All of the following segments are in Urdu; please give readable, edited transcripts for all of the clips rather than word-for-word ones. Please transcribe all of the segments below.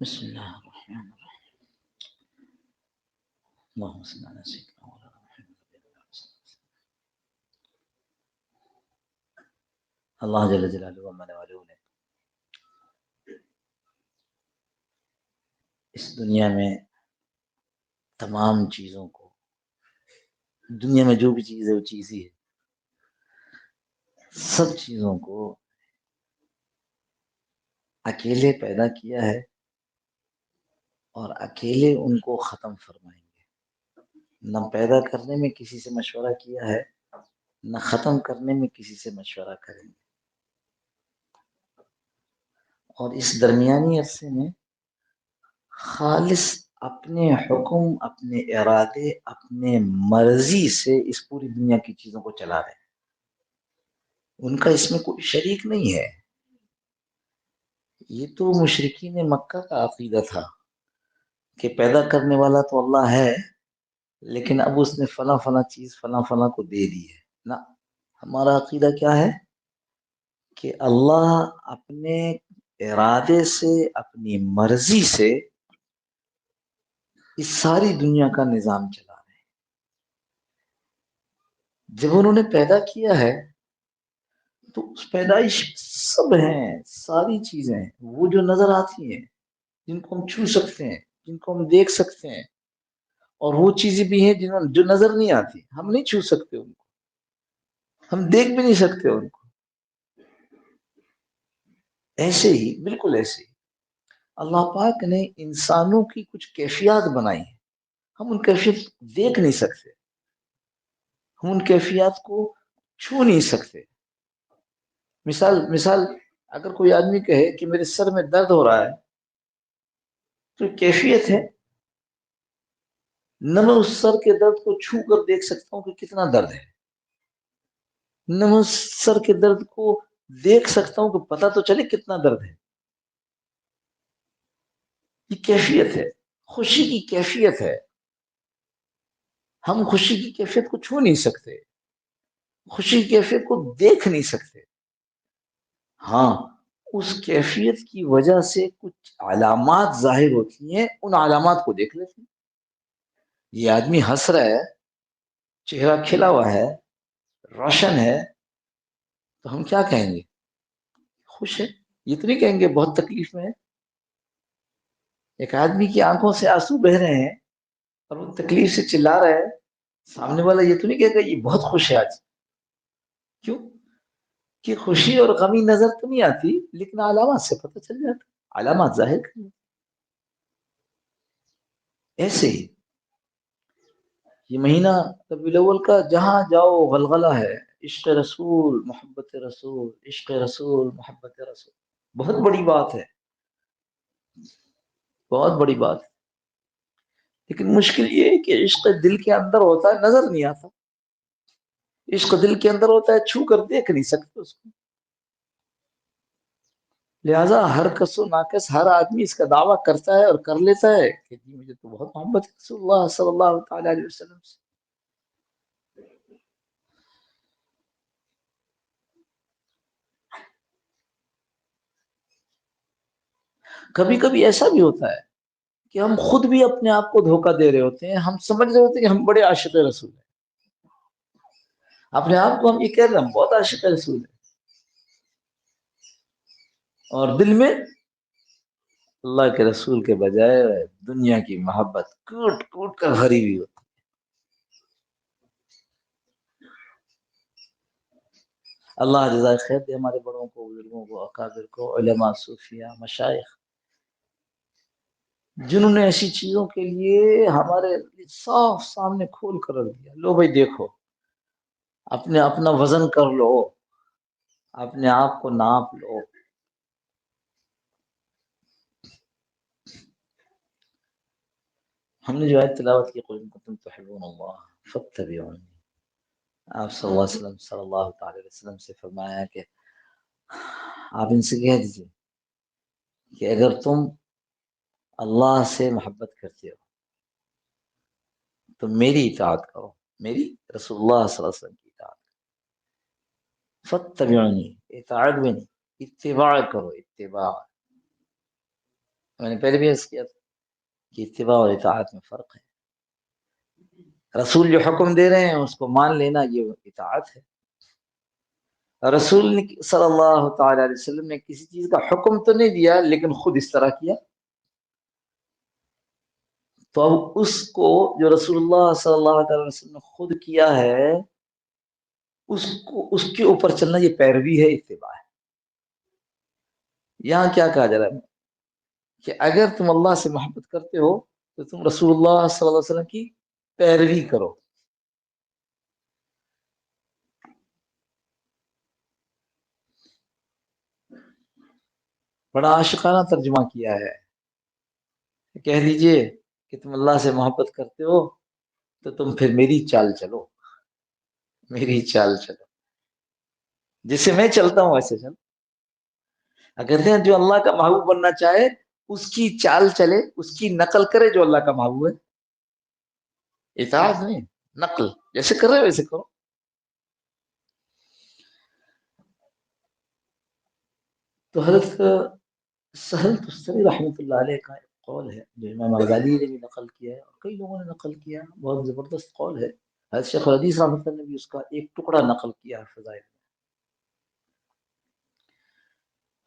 بسم اللہ الرحمن الرحیم اللہم صلی علی سیدنا مولانا محمد۔ اللہ جل جلالہ ومن والہ نے اس دنیا میں تمام چیزوں کو، دنیا میں جو بھی چیز ہے وہ چیز ہی ہے، سب چیزوں کو اکیلے پیدا کیا ہے اور اکیلے ان کو ختم فرمائیں گے۔ نہ پیدا کرنے میں کسی سے مشورہ کیا ہے، نہ ختم کرنے میں کسی سے مشورہ کریں گے، اور اس درمیانی عرصے میں خالص اپنے حکم، اپنے ارادے، اپنے مرضی سے اس پوری دنیا کی چیزوں کو چلا رہے ہیں۔ ان کا اس میں کوئی شریک نہیں ہے۔ یہ تو مشرکین مکہ کا عقیدہ تھا کہ پیدا کرنے والا تو اللہ ہے، لیکن اب اس نے فلاں فلاں چیز فلاں فلاں کو دے دی ہے۔ نہ، ہمارا عقیدہ کیا ہے کہ اللہ اپنے ارادے سے، اپنی مرضی سے اس ساری دنیا کا نظام چلا رہے ہیں۔ جب انہوں نے پیدا کیا ہے تو اس پیدائش سب ہیں، ساری چیزیں ہیں، وہ جو نظر آتی ہیں، جن کو ہم چھو سکتے ہیں، جن کو ہم دیکھ سکتے ہیں، اور وہ چیزیں بھی ہیں جو نظر نہیں آتی، ہم نہیں چھو سکتے ان کو، ہم دیکھ بھی نہیں سکتے ان کو۔ ایسے ہی، بالکل ایسے ہی اللہ پاک نے انسانوں کی کچھ کیفیات بنائی ہیں، ہم ان کیفیت دیکھ نہیں سکتے، ہم ان کیفیات کو چھو نہیں سکتے۔ مثال اگر کوئی آدمی کہے کہ میرے سر میں درد ہو رہا ہے، تو کیفیت ہے، نہ میں اس سر کے درد کو چھو کر دیکھ سکتا ہوں کہ کتنا درد ہے، نہ میں اس سر کے درد کو دیکھ سکتا ہوں کہ پتہ تو چلے کتنا درد ہے۔ یہ کیفیت ہے، خوشی کی کیفیت ہے، ہم خوشی کی کیفیت کو چھو نہیں سکتے، خوشی کی کیفیت کو دیکھ نہیں سکتے۔ ہاں، اس کیفیت کی وجہ سے کچھ علامات ظاہر ہوتی ہیں، ان علامات کو دیکھ لیتے ہیں۔ یہ آدمی ہنس رہا ہے، چہرہ کھلا ہوا ہے، روشن ہے، تو ہم کیا کہیں گے؟ خوش ہے۔ یہ تو نہیں کہیں گے بہت تکلیف میں ہے۔ ایک آدمی کی آنکھوں سے آنسو بہ رہے ہیں اور وہ تکلیف سے چلا رہا ہے، سامنے والا یہ تو نہیں کہے گا یہ بہت خوش ہے آج۔ کیوں؟ کہ خوشی اور غمی نظر تو نہیں آتی، لیکن علامات سے پتہ چل جاتا، علامات ظاہر کریں۔ ایسے ہی یہ مہینہ ربیع الاول کا جہاں جاؤ غلغلہ ہے، عشق رسول، محبت رسول، عشق رسول، محبت رسول۔ بہت بڑی بات ہے، بہت بڑی بات ہے، لیکن مشکل یہ ہے کہ عشق دل کے اندر ہوتا ہے، نظر نہیں آتا۔ عشق دل کے اندر ہوتا ہے، چھو کر دیکھ نہیں سکتے اس کو۔ لہٰذا ہر کس و ناکس ہر آدمی اس کا دعویٰ کرتا ہے اور کر لیتا ہے کہ جی مجھے تو بہت محبت ہے رسول اللہ صلی اللہ تعالی علیہ وسلم سے۔ کبھی کبھی ایسا بھی ہوتا ہے کہ ہم خود بھی اپنے آپ کو دھوکہ دے رہے ہوتے ہیں، ہم سمجھ رہے ہوتے ہیں کہ ہم بڑے عاشق رسول ہیں، اپنے آپ کو ہم یہ کہہ رہے ہیں ہم بہت عاشق رسول ہیں، اور دل میں اللہ کے رسول کے بجائے دنیا کی محبت کوٹ کوٹ کر بھری ہوئی ہوتی۔ اللہ جزائے خیر دے ہمارے بڑوں کو، بزرگوں کو، اکابر کو، علماء، صوفیاء، مشائخ، جنہوں نے ایسی چیزوں کے لیے ہمارے صاف سامنے کھول کر رکھ دیا۔ لو بھائی دیکھو، اپنا وزن کر لو، اپنے آپ کو ناپ لو۔ ہم نے جو آیت تلاوت کی، قل ان کنتم تحبون اللہ فاتبعونی، آپ صلی اللہ تعالی وسلم سے فرمایا کہ آپ ان سے کہہ دیجیے کہ اگر تم اللہ سے محبت کرتے ہو تو میری اطاعت کرو، میری رسول اللہ صلی اللہ علیہ وسلم کی اطاعت کرو۔ فتبعونی، اطاعت بھی نہیں، اتباع کرو، اتباع۔ میں نے پہلے بھی عرض کیا تھا کہ اتباع اور اطاعت میں فرق ہے. رسول جو حکم دے رہے ہیں اس کو مان لینا یہ اطاعت ہے. رسول صلی اللہ تعالی علیہ وسلم نے کسی چیز کا حکم تو نہیں دیا لیکن خود اس طرح کیا، تو اب اس کو جو رسول اللہ صلی اللہ تعالی وسلم نے خود کیا ہے اس کے اوپر چلنا یہ پیروی ہے، اتباع ہے. یہاں کیا کہا جا رہا ہے کہ اگر تم اللہ سے محبت کرتے ہو تو تم رسول اللہ صلی اللہ علیہ وسلم کی پیروی کرو. بڑا عاشقانہ ترجمہ کیا ہے. کہہ دیجئے کہ تم اللہ سے محبت کرتے ہو تو تم پھر میری چال چلو، میری چال چلو، جسے میں چلتا ہوں ویسے چل. کہتے ہیں جو اللہ کا محبوب بننا چاہے اس کی چال چلے، اس کی نقل کرے جو اللہ کا محبوب ہے. اطاعت نہیں، نقل، جیسے کر رہے ویسے کرو. تو حضرت سہل تستری رحمۃ اللہ علیہ کا ایک قول ہے جو امام غزالی نے بھی نقل کیا ہے اور کئی لوگوں نے نقل کیا، بہت زبردست قول ہے. حضرت شیخ الحدیث رحمۃ اللہ نے بھی اس کا ایک ٹکڑا نقل کیا ہے فضائل میں.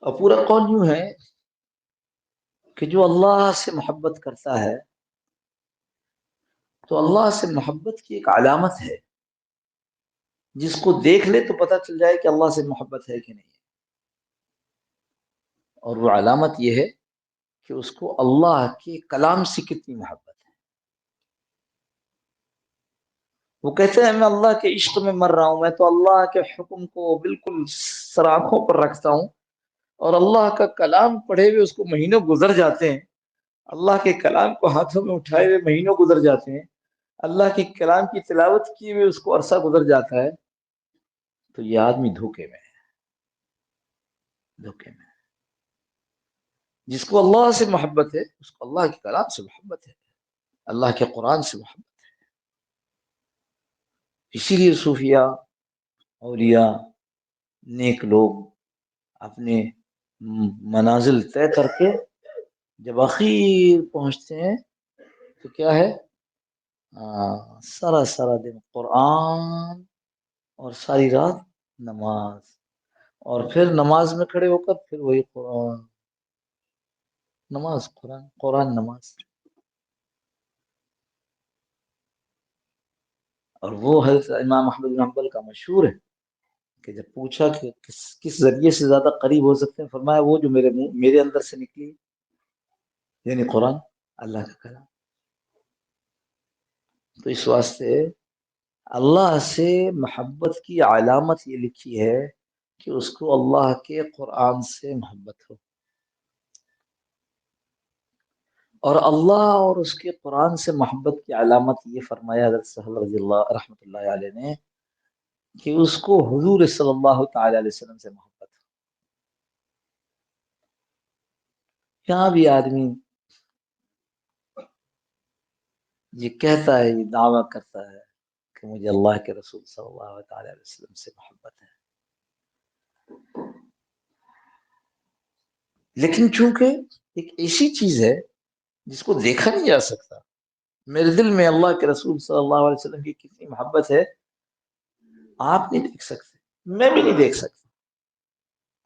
اور پورا قول یوں ہے کہ جو اللہ سے محبت کرتا ہے تو اللہ سے محبت کی ایک علامت ہے جس کو دیکھ لے تو پتہ چل جائے کہ اللہ سے محبت ہے کہ نہیں ہے. اور وہ علامت یہ ہے کہ اس کو اللہ کے کلام سے کتنی محبت ہے. وہ کہتے ہیں میں اللہ کے عشق میں مر رہا ہوں، میں تو اللہ کے حکم کو بالکل سراخوں پر رکھتا ہوں اور اللہ کا کلام پڑھے ہوئے اس کو مہینوں گزر جاتے ہیں، اللہ کے کلام کو ہاتھوں میں اٹھائے ہوئے مہینوں گزر جاتے ہیں، اللہ کے کلام کی تلاوت کیے ہوئے اس کو عرصہ گزر جاتا ہے. تو یہ آدمی دھوکے میں ہے، دھوکے میں ہے. جس کو اللہ سے محبت ہے اس کو اللہ کے کلام سے محبت ہے، اللہ کے قرآن سے محبت ہے. اسی لیے صوفیاء، اولیاء، نیک لوگ اپنے منازل طے کر کے جب اخیر پہنچتے ہیں تو کیا ہے، سارا سارا دن قرآن اور ساری رات نماز، اور پھر نماز میں کھڑے ہو کر پھر وہی قرآن، نماز قرآن، قرآن نماز. اور وہ حضرت امام احمد بن حنبل کا مشہور ہے کہ جب پوچھا کہ کس ذریعے سے زیادہ قریب ہو سکتے ہیں، فرمایا وہ جو میرے اندر سے نکلی، یعنی قرآن، اللہ کا کلام. تو اس واسطے اللہ سے محبت کی علامت یہ لکھی ہے کہ اس کو اللہ کے قرآن سے محبت ہو. اور اللہ اور اس کے قرآن سے محبت کی علامت یہ فرمایا حضرت سہل رضی اللہ رحمۃ اللہ علیہ نے کہ اس کو حضور صلی اللہ تعالی علیہ وسلم سے محبت ہو. یہاں بھی آدمی یہ کہتا ہے، یہ دعویٰ کرتا ہے کہ مجھے اللہ کے رسول صلی اللہ تعالی علیہ وسلم سے محبت ہے، لیکن چونکہ ایک ایسی چیز ہے جس کو دیکھا نہیں جا سکتا. میرے دل میں اللہ کے رسول صلی اللہ علیہ وسلم کی کتنی محبت ہے آپ نہیں دیکھ سکتے، میں بھی نہیں دیکھ سکتا.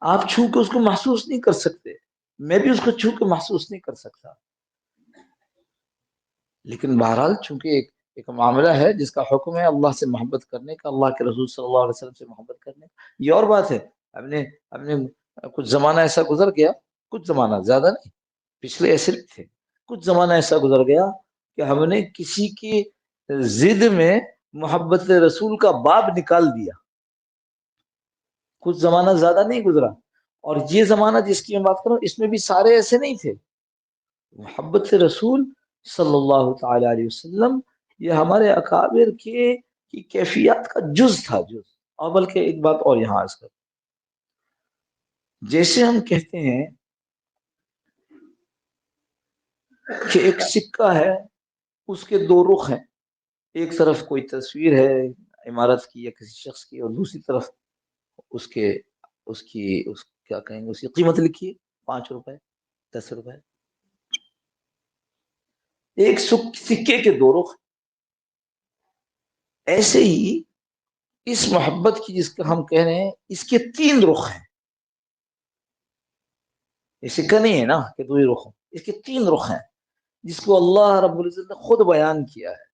آپ چھو کے اس کو محسوس نہیں کر سکتے، میں بھی اس کو چھو کے محسوس نہیں کر سکتا. لیکن بہرحال چونکہ ایک معاملہ ہے جس کا حکم ہے اللہ سے محبت کرنے کا، اللہ کے رسول صلی اللہ علیہ وسلم سے محبت کرنے کا. یہ اور بات ہے، ہم نے کچھ زمانہ ایسا گزر گیا، کچھ زمانہ، زیادہ نہیں، پچھلے ایسے بھی تھے، کچھ زمانہ ایسا گزر گیا کہ ہم نے کسی کی ضد میں محبت رسول کا باب نکال دیا. کچھ زمانہ زیادہ نہیں گزرا، اور یہ زمانہ جس کی میں بات کروں اس میں بھی سارے ایسے نہیں تھے. محبت رسول صلی اللہ تعالی علیہ وسلم یہ ہمارے اکابر کی کیفیات کا جز تھا، جز. اور بلکہ ایک بات اور یہاں عرض کر، جیسے ہم کہتے ہیں کہ ایک سکہ ہے اس کے دو رخ ہیں، ایک طرف کوئی تصویر ہے عمارت کی یا کسی شخص کی، اور دوسری طرف اس کی کیا کہیں گے، اس کی قیمت لکھی ہے 5 روپے 10 روپے. ایک سکے کے دو رخ. ایسے ہی اس محبت کی جس کا ہم کہہ رہے ہیں اس کے تین رخ ہیں. یہ سکہ نہیں ہے نا کہ دو ہی رخ ہوں، اس کے تین رخ ہیں جس کو اللہ رب العزت نے خود بیان کیا ہے.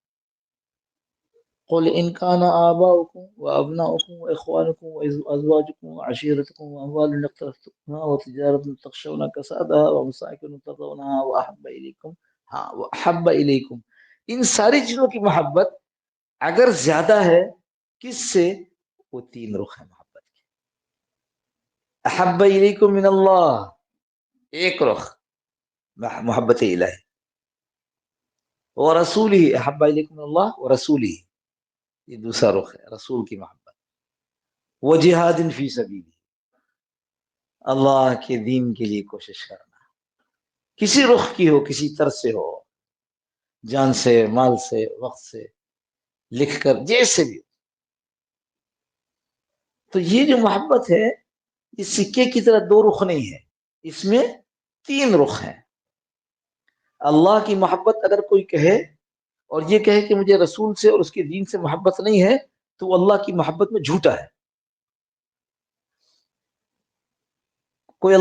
قل ان كان آباؤكم وابناؤكم واخوانكم وازواجكم وعشيرتكم واموال اقترفتموها وتجارة تخشون كسادها ومساكن ترضونها واحب اليكم. ان ساری چیزوں کی محبت اگر زیادہ ہے کس سے؟ وہ تین رخ ہے محبت کے. احب الیکم من اللہ ایک رخ محبت الہی، ورسولہ احب الیکم من اللہ ورسولہ یہ دوسرا رخ ہے رسول کی محبت. وجہاد فی سبیلہ اللہ کے دین کے لیے کوشش کرنا، کسی رخ کی ہو، کسی طرز سے ہو، جان سے، مال سے، وقت سے، لکھ کر، جیسے بھی. تو یہ جو محبت ہے اس سکے کی طرح دو رخ نہیں ہے، اس میں تین رخ ہیں. اللہ کی محبت اگر کوئی کہے اور یہ کہے کہ مجھے رسول سے اور اس کے دین سے محبت نہیں ہے تو وہ اللہ کی محبت میں جھوٹا ہے. کوئی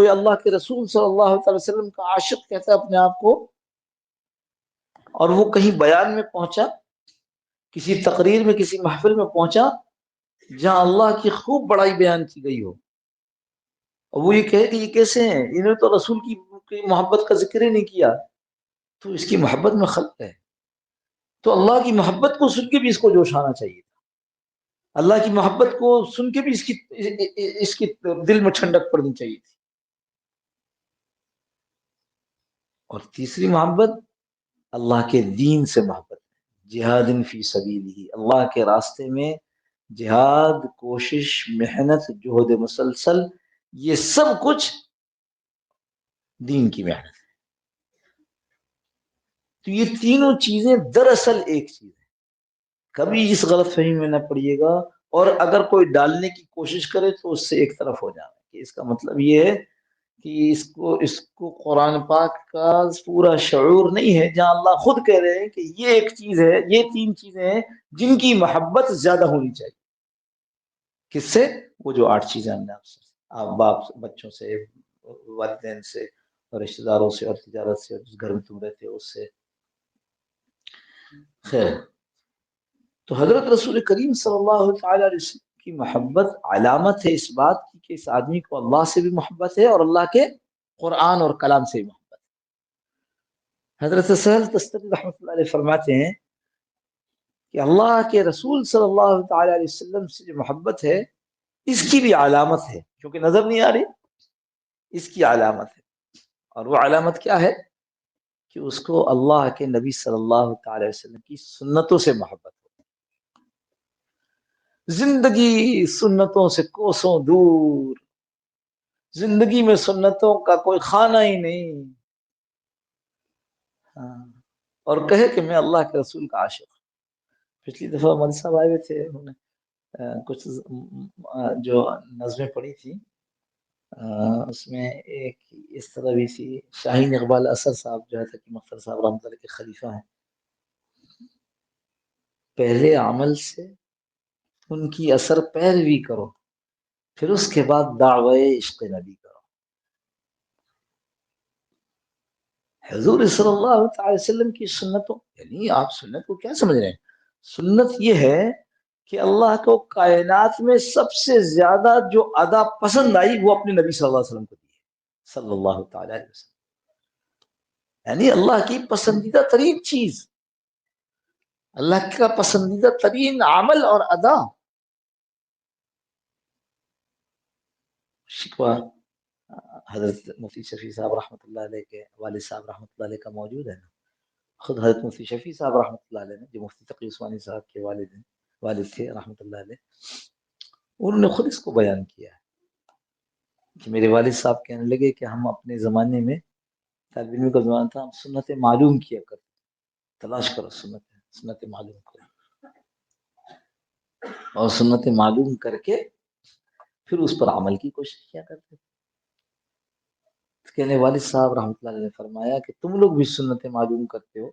اللہ کے رسول صلی اللہ علیہ وسلم کا عاشق کہتا ہے اپنے آپ کو، اور وہ کہیں بیان میں پہنچا، کسی تقریر میں، کسی محفل میں پہنچا جہاں اللہ کی خوب بڑائی بیان کی گئی ہو، اور وہ یہ کہے کہ یہ کیسے ہیں، انہوں نے تو رسول کی محبت کا ذکر ہی نہیں کیا، تو اس کی محبت میں خلق ہے. تو اللہ کی محبت کو سن کے بھی اس کو جوش آنا چاہیے تھا. اللہ کی محبت کو سن کے بھی اس کی دل میں ٹھنڈک پڑنی چاہیے تھی. اور تیسری محبت اللہ کے دین سے محبت ہے، جہاد فی سبیلہ اللہ کے راستے میں جہاد، کوشش، محنت، جہد مسلسل، یہ سب کچھ دین کی محنت ہے. تو یہ تینوں چیزیں دراصل ایک چیز ہے. کبھی اس غلط فہمی میں نہ پڑیے گا، اور اگر کوئی ڈالنے کی کوشش کرے تو اس سے ایک طرف ہو جانا کہ اس کا مطلب یہ ہے کہ اس کو قرآن پاک کا پورا شعور نہیں ہے، جہاں اللہ خود کہہ رہے ہیں کہ یہ ایک چیز ہے، یہ تین چیزیں ہیں جن کی محبت زیادہ ہونی چاہیے. کس سے؟ وہ جو 8 چیزیں ہم نے آپ باپ، بچوں سے، والدین سے، اور رشتہ داروں سے، اور تجارت سے، اور جس گھر میں تم رہتے ہو اس سے. خیر، تو حضرت رسول کریم صلی اللہ تعالی علیہ وسلم کی محبت علامت ہے اس بات کی کہ اس آدمی کو اللہ سے بھی محبت ہے اور اللہ کے قرآن اور کلام سے بھی محبت ہے. حضرت سہل تستری رحمۃ اللہ علیہ فرماتے ہیں کہ اللہ کے رسول صلی اللہ تعالی علیہ وسلم سے جو محبت ہے اس کی بھی علامت ہے، کیونکہ نظر نہیں آ رہی، اس کی علامت ہے. اور وہ علامت کیا ہے؟ کہ اس کو اللہ کے نبی صلی اللہ تعالی وسلم کی سنتوں سے محبت ہو. زندگی سنتوں سے کوسوں دور، زندگی میں سنتوں کا کوئی خانہ ہی نہیں، اور کہے کہ میں اللہ کے رسول کا عاشق. پچھلی دفعہ مولوی صاحب آئے ہوئے تھے، انہوں نے کچھ جو نظمیں پڑھی تھی اس میں ایک اس طرح بھی تھی. شاہین اقبال اثر صاحب جو ہے تقی مختار صاحب رحمۃ اللہ کے خلیفہ ہیں، پہلے عمل سے ان کی اثر پیروی کرو، پھر اس کے بعد دعوی عشق نبی کرو. حضور صلی اللہ تعالی وسلم کی سنتوں، یعنی آپ سنت کو کیا سمجھ رہے ہیں؟ سنت یہ ہے کہ اللہ کو کائنات میں سب سے زیادہ جو ادا پسند آئی وہ اپنے نبی صلی اللہ علیہ وسلم کو دی ہے صلی اللہ تعالی علیہ وسلم. یعنی اللہ کی پسندیدہ ترین چیز، اللہ کا پسندیدہ ترین عمل اور ادا. شکوہ حضرت مفتی شفیع صاحب رحمۃ اللہ علیہ کے والد صاحب رحمۃ اللہ علیہ کا موجود ہے نا. خود حضرت مفتی شفیع صاحب رحمۃ اللہ علیہ نے، جو مفتی تقی عثمانی صاحب کے والد تھے رحمۃ اللہ علیہ، انہوں نے خود اس کو بیان کیا ہے کہ میرے والد صاحب کہنے لگے کہ ہم اپنے زمانے میں، طالب علم کا زمانہ تھا، ہم سنت معلوم کیا کرتے، تلاش کرو سنت معلوم کرو، اور سنت معلوم کر کے پھر اس پر عمل کی کوشش کیا کرتے. کہنے والد صاحب رحمۃ اللہ علیہ نے فرمایا کہ تم لوگ بھی سنتیں معلوم کرتے ہو،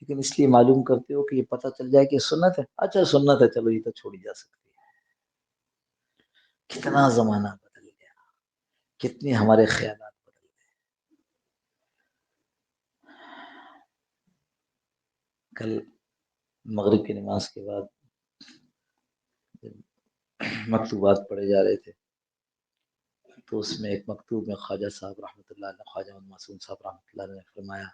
لیکن اس لیے معلوم کرتے ہو کہ یہ پتہ چل جائے کہ سنت ہے، اچھا سنت ہے چلو یہ تو چھوڑی جا سکتی ہے۔ کتنا زمانہ بدل گیا، کتنے ہمارے خیالات بدل گئے۔ کل مغرب کی نماز کے بعد مکتوبات پڑھے جا رہے تھے تو اس میں ایک مکتوب میں خواجہ صاحب رحمۃ اللہ علیہ، خواجہ محمد معصوم صاحب رحمۃ اللہ علیہ نے فرمایا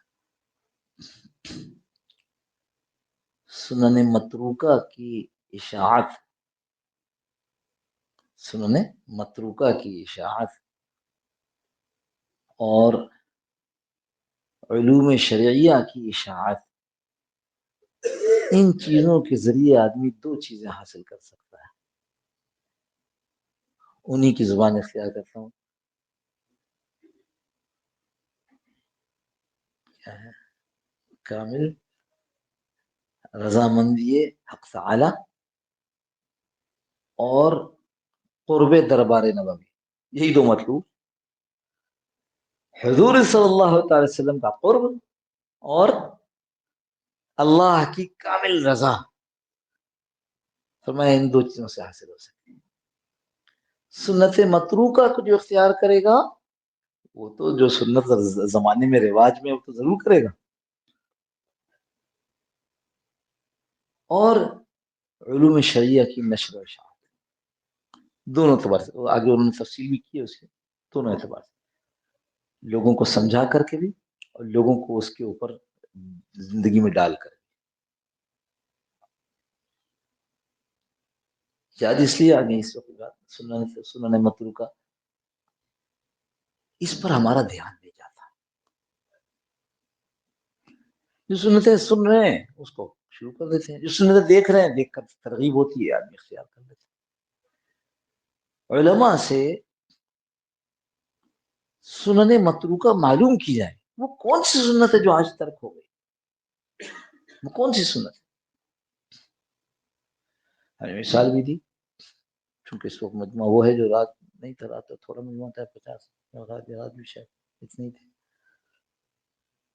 سنن متروکہ کی اشاعت، سنن متروکہ کی اشاعت اور علوم شرعیہ کی اشاعت، ان چیزوں کے ذریعے آدمی دو چیزیں حاصل کر سکتا ہے، انہی کی زبان اختیار کرتا ہوں۔ کیا ہے؟ کامل رضامندی حق تعالی اور قرب دربار نبوی، یہی دو مطلوب، حضور صلی اللہ تعالی وسلم کا قرب اور اللہ کی کامل رضا، فرمایا ان دو چیزوں سے حاصل ہو سکتی ہے۔ سنت متروکہ کو جو اختیار کرے گا وہ تو جو سنت زمانے میں رواج میں وہ تو ضرور کرے گا، اور علوم شریعہ کی نشر و اشاعت، دونوں اعتبار سے آگے انہوں نے تفصیل بھی کی ہے اس کے، دونوں اعتبار سے لوگوں کو سمجھا کر کے بھی اور لوگوں کو اس کے اوپر زندگی میں ڈال کر۔ یاد اس لیے آگے اس وقت بات سنن متروکہ، اس پر ہمارا دھیان نہیں جاتا۔ جو سنتیں سن رہے ہیں اس کو شروع کر دیتے ہیں، جو سنتیں دیکھ رہے ہیں دیکھ کر ترغیب ہوتی ہے آدمی اختیار کر لیتے ہیں۔ علماء سے سنن متروکہ معلوم کی جائے، وہ کون سی سنت ہے جو آج ترک ہو گئی، وہ کون سی سنت ہے؟ مثال بھی دی، چونکہ اس وقت مجموعہ وہ ہے جو رات نہیں تھا، رات تھوڑا مجموعہ تھا 50، رات بھی شاید اتنی تھی،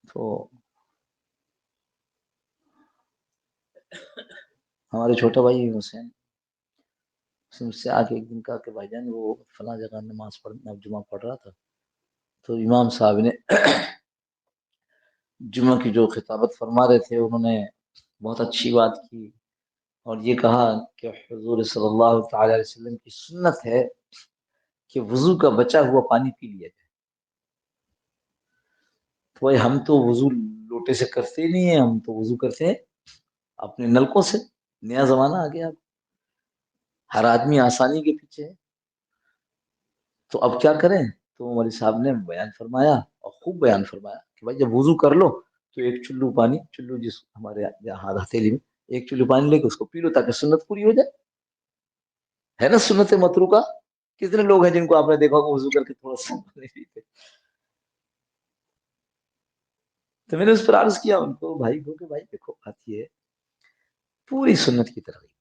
تو ہمارے چھوٹا بھائی حسین اس نے مجھ سے آ کے ایک دن کہا کہ بھائی جان وہ فلاں جگہ نماز پڑھنا جمعہ پڑھ رہا تھا تو امام صاحب نے جمعہ کی جو خطابت فرما رہے تھے انہوں نے بہت اچھی بات کی اور یہ کہا کہ حضور صلی اللہ تعالی علیہ وسلم کی سنت ہے کہ وضو کا بچا ہوا پانی پی لیا جائے۔ تو بھائی ہم تو وضو لوٹے سے کرتے ہی نہیں ہیں، ہم تو وضو کرتے ہیں اپنے نلکوں سے، نیا زمانہ آ گیا، ہر آدمی آسانی کے پیچھے ہے، تو اب کیا کریں؟ تو مولوی صاحب نے بیان فرمایا اور خوب بیان فرمایا کہ بھائی جب وضو کر لو تو ایک چلو پانی، چلو جس ہمارے ہاتھ ہتھیلی میں ایک چلو پانی لے کے اس کو پی لو تاکہ سنت پوری ہو جائے، ہے نا سنت متروکہ۔ کتنے لوگ ہیں جن کو آپ نے دیکھا کہ وضو کر کے تھوڑا سا پانی پیتے؟ تو میں نے اس پر عرض کیا ان کو، بھائی کو، کہ بھائی دیکھو بات یہ ہے پوری سنت کی ترغیب،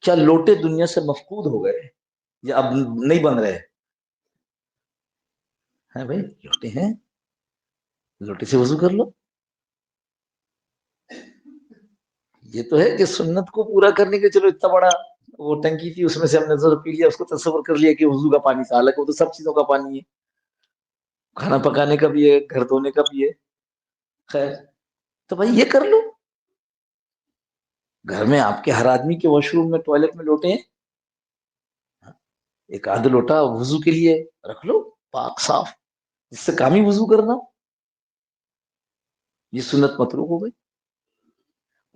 کیا لوٹے دنیا سے مفقود ہو گئے یا اب نہیں بن رہے ہیں؟ بھائی لوٹے ہیں، لوٹے سے وضو کر لو۔ یہ تو ہے کہ سنت کو پورا کرنے کے چلو اتنا بڑا وہ ٹنکی تھی اس میں سے ہم نے ضرور پی لیا، اس کو تصور کر لیا کہ وضو کا پانی تھا، حالانکہ وہ تو سب چیزوں کا پانی ہے، کھانا پکانے کا بھی ہے، گھر دھونے کا بھی ہے، خیر تو بھائی یہ کر لو۔ گھر میں آپ کے ہر آدمی کے واش روم میں ٹوائلٹ میں لوٹے ہیں، ایک آدھ لوٹا وضو کے لیے رکھ لو پاک صاف، جس سے کام ہی وضو کرنا، یہ سنت متروک ہو گئی۔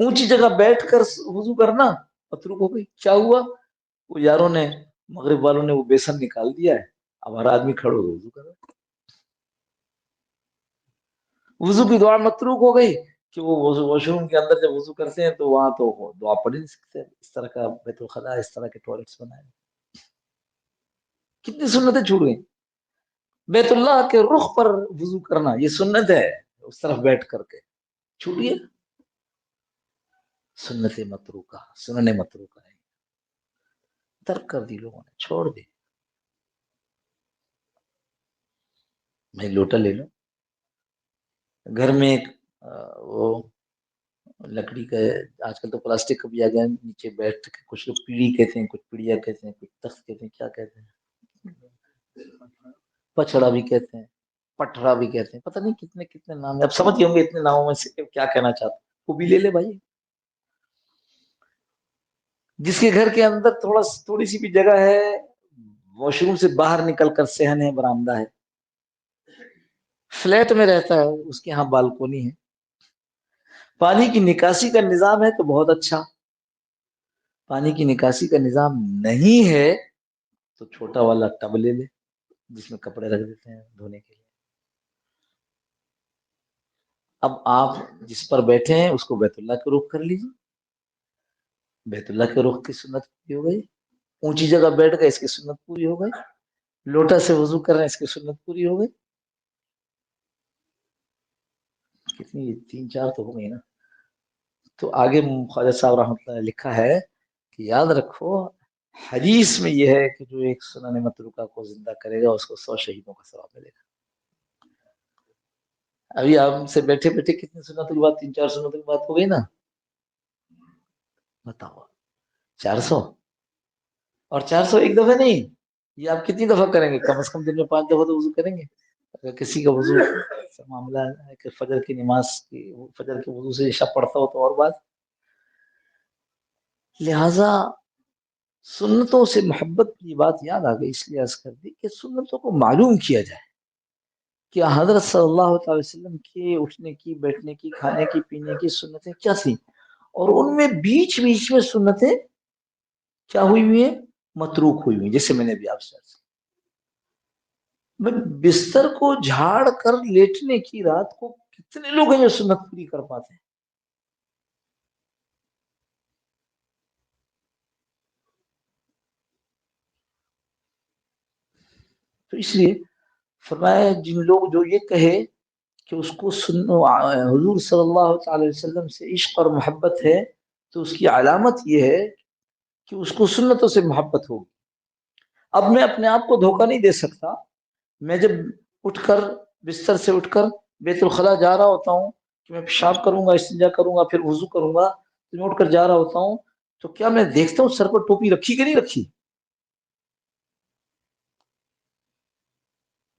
اونچی جگہ بیٹھ کر وضو کرنا متروک ہو گئی۔ کیا ہوا؟ وہ یاروں نے، مغرب والوں نے وہ بیسن نکال دیا ہے، اب ہر آدمی کھڑو وضو کر رہا ہے۔ وضو کی دعا متروک ہو گئی کہ وہ واش روم کے اندر جب وضو کرتے ہیں تو وہاں تو دعا پڑھ نہیں سکتے، اس طرح کا بیت الخلاء، اس طرح کے ٹوائلٹس بنائے۔ کتنی سنتیں چھوٹ گئی۔ بیت اللہ کے رخ پر وضو کرنا یہ سنت ہے، اس طرف بیٹھ کر کے چھوٹیے، سنت متروکہ، سنن متروکہ ہے، ترک کر دی لوگوں نے، چھوڑ دی۔ میں لوٹا لے لوں، گھر میں ایک وہ لکڑی کا، آج کل تو پلاسٹک کا بھی آ گیا، نیچے بیٹھ کے کچھ لوگ پیڑھی کہتے ہیں، کچھ پیڑیا کہتے ہیں، کچھ تخت کہتے ہیں، کیا کہتے ہیں، پچھڑا بھی کہتے ہیں، پٹھڑا بھی کہتے ہیں، پتہ نہیں کتنے کتنے نام ہیں، اب سمجھ گئے ہوں گے اتنے ناموں میں سے کیا کہنا چاہتا ہوں، وہ بھی لے لے بھائی۔ جس کے گھر کے اندر تھوڑی سی بھی جگہ ہے، واش روم سے باہر نکل کر صحن ہے، برآمدہ ہے، فلیٹ میں رہتا ہے، اس کے ہاں بالکونی ہے، پانی کی نکاسی کا نظام ہے تو بہت اچھا، پانی کی نکاسی کا نظام نہیں ہے تو چھوٹا والا ٹب لے لے جس میں کپڑے رکھ دیتے ہیں دھونے کے لیے۔ اب آپ جس پر بیٹھے ہیں اس کو بیت اللہ کے رخ کر لیجیے، بیت اللہ کے رخ کی سنت پوری ہو گئی، اونچی جگہ بیٹھ گئے اس کی سنت پوری ہو گئی، لوٹا سے وضو کر رہے ہیں اس کی سنت پوری ہو گئی، کتنی 3 4 تو ہو گئی نا۔ تو آگے خواجہ صاحب رحمۃ اللہ نے لکھا ہے کہ یاد رکھو حدیث میں یہ ہے کہ جو ایک سنن متروکہ کو زندہ کرے گا اس کو 100 شہیدوں کا ثواب ملے گا۔ ابھی آپ سے بیٹھے بیٹھے کتنی سنتوں کی بات، 3 4 سنتوں کی بات ہو گئی نا، بتاؤ 400، اور 400 ایک دفعہ نہیں، یہ آپ کتنی دفعہ کریں گے؟ کم از کم دن میں 5 دفعہ تو وضو کریں گے۔ اگر کسی کا وضو سے معاملہ ہے کہ فجر کی نماز کی، فجر کے وضو سے عشاء پڑھتا ہو تو اور بات، لہذا سنتوں سے محبت کی بات یاد آ گئی، اس لیے عرض کر دی کہ سنتوں کو معلوم کیا جائے کہ حضرت صلی اللہ علیہ وسلم کے اٹھنے کی، بیٹھنے کی، کھانے کی، پینے کی سنتیں کیا تھیں، اور ان میں بیچ بیچ میں سنتیں کیا ہوئی ہوئی ہیں، متروک ہوئی ہوئی، جیسے میں نے بھی آپ سے عرض کیا۔ بستر کو جھاڑ کر لیٹنے کی رات کو کتنے لوگ ہیں جو سنت پوری کر پاتے ہیں؟ تو اس لیے فرمایا جن لوگ جو یہ کہے کہ اس کو حضور صلی اللہ علیہ وسلم سے عشق اور محبت ہے تو اس کی علامت یہ ہے کہ اس کو سنتوں سے محبت ہوگی۔ اب میں اپنے آپ کو دھوکہ نہیں دے سکتا، میں جب اٹھ کر بستر سے اٹھ کر بیت الخلاء جا رہا ہوتا ہوں کہ میں پیشاب کروں گا، استنجا کروں گا، پھر وضو کروں گا، تو میں اٹھ کر جا رہا ہوتا ہوں تو کیا میں دیکھتا ہوں سر پر ٹوپی رکھی کہ نہیں رکھی؟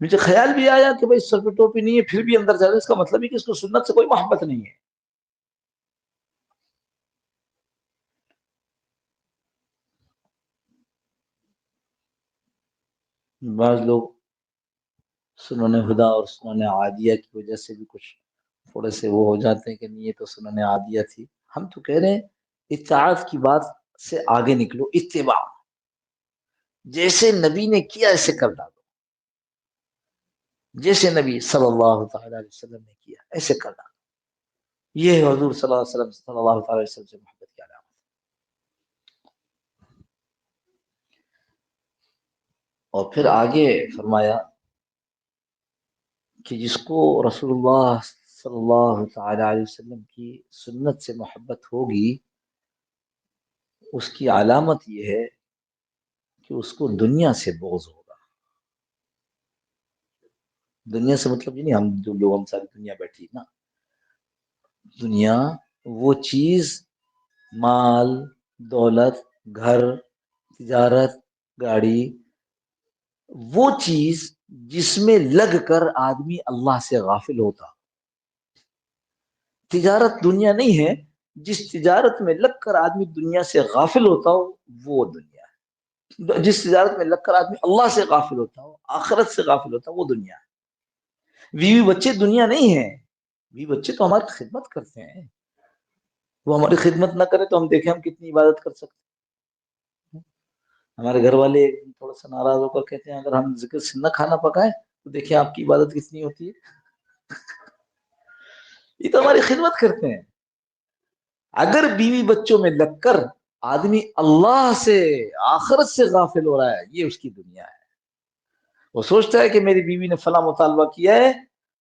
مجھے خیال بھی آیا کہ بھائی سر پہ ٹوپی نہیں ہے پھر بھی اندر جا رہا ہے، اس کا مطلب ہے کہ اس کو سنت سے کوئی محبت نہیں ہے۔ بعض لوگ سنن ہدا اور سنن عادیہ کی وجہ سے بھی کچھ تھوڑے سے وہ ہو جاتے ہیں کہ نہیں یہ تو سنن عادیہ تھی، ہم تو کہہ رہے ہیں اطاعت کی بات سے آگے نکلو، اتباع، جیسے نبی نے کیا ایسے کر ڈالو، جیسے نبی صلی اللہ تعالی علیہ وسلم نے کیا ایسے کر ڈالو، یہ ہے حضور صلی اللہ تعالی علیہ وسلم سے محبت کی علامت۔ اور پھر آگے فرمایا کہ جس کو رسول اللہ صلی اللہ تعالی علیہ وسلم کی سنت سے محبت ہوگی اس کی علامت یہ ہے کہ اس کو دنیا سے بغض ہوگا۔ دنیا سے مطلب یہ نہیں ہم جو لوگ ہم ساری دنیا بیٹھی نا، دنیا وہ چیز، مال، دولت، گھر، تجارت، گاڑی، وہ چیز جس میں لگ کر آدمی اللہ سے غافل ہوتا۔ تجارت دنیا نہیں ہے، جس تجارت میں لگ کر آدمی دنیا سے غافل ہوتا ہو وہ دنیا ہے، جس تجارت میں لگ کر آدمی اللہ سے غافل ہوتا ہو، آخرت سے غافل ہوتا ہو وہ دنیا ہے۔ بیوی بچے دنیا نہیں ہے، بیوی بچے تو ہماری خدمت کرتے ہیں، وہ ہماری خدمت نہ کرے تو ہم دیکھیں ہم کتنی عبادت کر سکتے ہیں۔ ہمارے گھر والے تھوڑا سا ناراض ہو کر کہتے ہیں اگر ہم ذکر سے نہ کھانا پکائیں تو دیکھیں آپ کی عبادت کتنی ہوتی ہے، یہ تو ہماری خدمت کرتے ہیں۔ اگر بیوی بچوں میں لگ کر آدمی اللہ سے، آخرت سے غافل ہو رہا ہے، یہ اس کی دنیا ہے۔ وہ سوچتا ہے کہ میری بیوی نے فلاں مطالبہ کیا ہے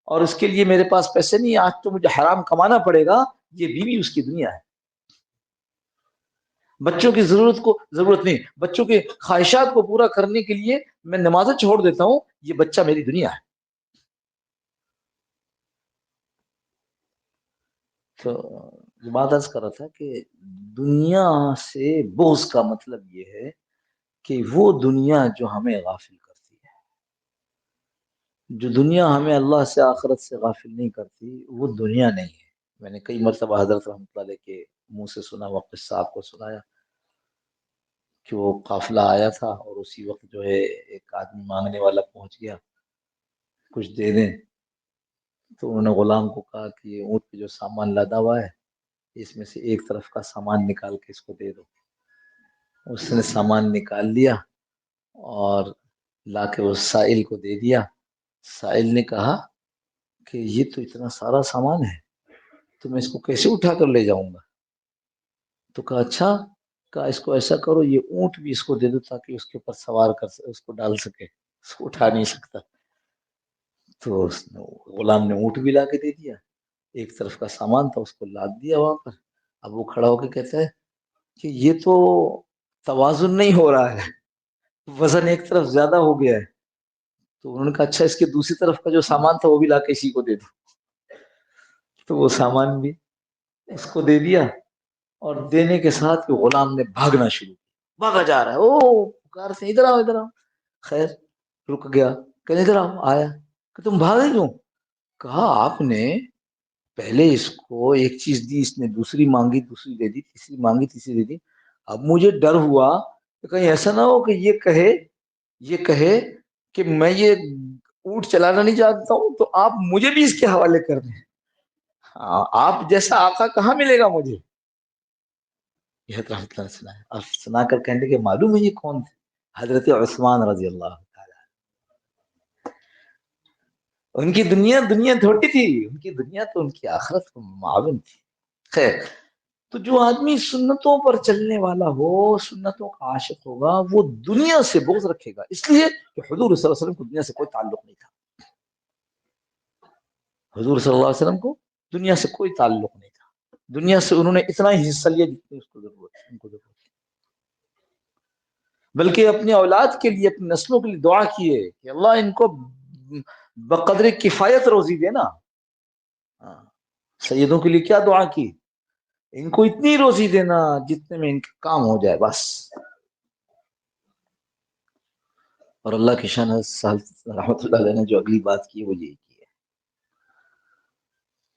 اور اس کے لیے میرے پاس پیسے نہیں، آج تو مجھے حرام کمانا پڑے گا، یہ بیوی اس کی دنیا ہے۔ بچوں کی ضرورت نہیں، بچوں کے خواہشات کو پورا کرنے کے لیے میں نمازیں چھوڑ دیتا ہوں، یہ بچہ میری دنیا ہے۔ تو یہ بات عرض کر رہا تھا کہ دنیا سے بغض کا مطلب یہ ہے کہ وہ دنیا جو ہمیں غافل کرتی ہے، جو دنیا ہمیں اللہ سے آخرت سے غافل نہیں کرتی، وہ دنیا نہیں ہے۔ میں نے کئی مرتبہ حضرت رحمۃ اللہ علیہ کے منہ سے سنا ہوا قصہ آپ کو سنایا کہ وہ قافلہ آیا تھا اور اسی وقت جو ہے ایک آدمی مانگنے والا پہنچ گیا کچھ دے دیں، تو انہوں نے غلام کو کہا کہ یہ اونٹ پہ جو سامان لادا ہوا ہے اس میں سے ایک طرف کا سامان نکال کے اس کو دے دو۔ اس نے سامان نکال لیا اور لا کے اس سائل کو دے دیا۔ سائل نے کہا کہ یہ تو اتنا سارا سامان ہے، تو میں اس کو کیسے اٹھا کر لے جاؤں گا؟ تو کہا اچھا، کہا اس کو ایسا کرو، یہ اونٹ بھی اس کو دے دو تاکہ اس کے اوپر سوار کر اس کو ڈال سکے، اس کو اٹھا نہیں سکتا۔ تو غلام نے اونٹ بھی لا کے دے دیا، ایک طرف کا سامان تھا اس کو لاد دیا وہاں پر۔ اب وہ کھڑا ہو کے کہتا ہے کہ یہ تو توازن نہیں ہو رہا ہے، وزن ایک طرف زیادہ ہو گیا ہے۔ تو انہوں نے کہا اچھا اس کے دوسری طرف کا جو سامان تھا وہ بھی لا کے اسی کو دے دو۔ تو وہ سامان بھی اس کو دے دیا، اور دینے کے ساتھ غلام نے بھاگنا شروع کیا، بھاگا جا رہا ہے، او پکار سے ادھر آؤ ادھر آؤ۔ خیر رک گیا، کہ ادھر آؤ، آیا کہ تم بھاگے کیوں؟ کہا آپ نے پہلے اس کو ایک چیز دی، اس نے دوسری مانگی، دوسری دے دی، تیسری مانگی، تیسری دے دی۔ اب مجھے ڈر ہوا کہ کہیں ایسا نہ ہو کہ یہ کہے کہ میں یہ اونٹ چلانا نہیں جانتا ہوں تو آپ مجھے بھی اس کے حوالے کر دیں۔ آپ جیسا آقا کہاں ملے گا مجھے؟ یہ رحمت اللہ نے سنا ہے، اور سنا کر کہنے کہ معلوم ہے یہ کون تھے؟ حضرت عثمان رضی اللہ تعالی۔ ان کی دنیا تھوڑی تھی، ان کی دنیا تو ان کی آخرت کو معاون تھی۔ خیر، تو جو آدمی سنتوں پر چلنے والا ہو، سنتوں کا عاشق ہوگا، وہ دنیا سے بغض رکھے گا، اس لیے کہ حضور صلی اللہ علیہ وسلم کو دنیا سے کوئی تعلق نہیں تھا۔ حضور صلی اللہ علیہ وسلم کو دنیا سے کوئی تعلق نہیں تھا، دنیا سے انہوں نے اتنا ہی حصہ لیا جتنی اس کو ضرورت ہے، ان کو ضرورت ہے، بلکہ اپنی اولاد کے لیے، اپنی نسلوں کے لیے دعا کیے کہ اللہ ان کو بقدر کفایت روزی دینا۔ سیدوں کے لیے کیا دعا کی؟ ان کو اتنی روزی دینا جتنے میں ان کا کام ہو جائے بس۔ اور اللہ کی شان رحمت اللہ علیہ نے جو اگلی بات کی وہ یہی کی ہے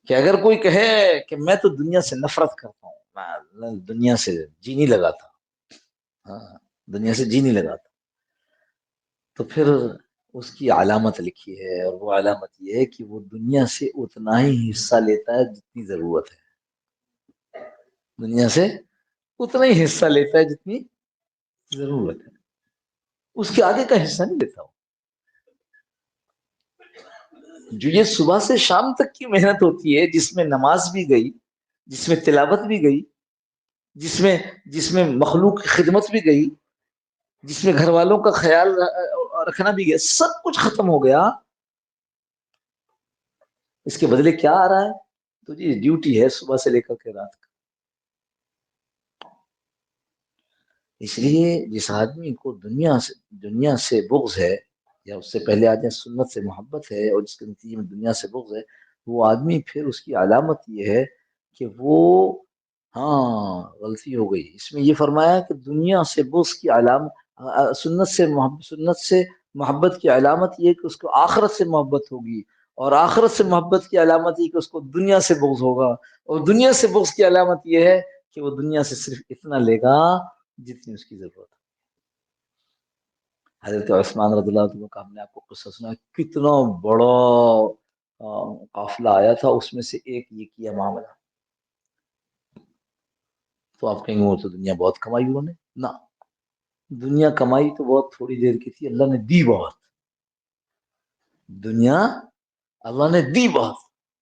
کہ اگر کوئی کہے کہ میں تو دنیا سے نفرت کرتا ہوں، میں دنیا سے جی نہیں لگاتا، دنیا سے جی نہیں لگاتا، تو پھر اس کی علامت لکھی ہے، اور وہ علامت یہ ہے کہ وہ دنیا سے اتنا ہی حصہ لیتا ہے جتنی ضرورت ہے، دنیا سے اتنا ہی حصہ لیتا ہے جتنی ضرورت ہے، اس کے آگے کا حصہ نہیں لیتا ہوں۔ جو یہ صبح سے شام تک کی محنت ہوتی ہے، جس میں نماز بھی گئی، جس میں تلاوت بھی گئی، جس میں مخلوق کی خدمت بھی گئی، جس میں گھر والوں کا خیال رکھنا بھی گیا، سب کچھ ختم ہو گیا، اس کے بدلے کیا آ رہا ہے؟ تو یہ ڈیوٹی ہے صبح سے لے کر کے رات کا۔ اس لیے جس آدمی کو دنیا سے بغض ہے، یا اس سے پہلے آ جائے سنت سے محبت ہے، اور جس کے نتیجے میں دنیا سے بغض ہے، وہ آدمی پھر اس کی علامت یہ ہے کہ وہ غلطی ہو گئی۔ اس میں یہ فرمایا کہ دنیا سے بغض کی علامت، سنت سے محبت کی علامت یہ کہ اس کو آخرت سے محبت ہوگی، اور آخرت سے محبت کی علامت یہ کہ اس کو دنیا سے بغض ہوگا، اور دنیا سے بغض کی علامت یہ ہے کہ وہ دنیا سے صرف اتنا لے گا جتنی اس کی ضرورت ہے۔ حضرت عثمان رضی اللہ عنہ کا ہم نے آپ کو قصہ سنا، کتنا بڑا قافلہ آیا تھا، اس میں سے ایک یہ کیا معاملہ۔ تو آپ کہیں گے وہ تو دنیا بہت کمائی انہوں نے، نہ، دنیا کمائی تو بہت تھوڑی دیر کی تھی، اللہ نے دی بہت، دنیا اللہ نے دی بہت،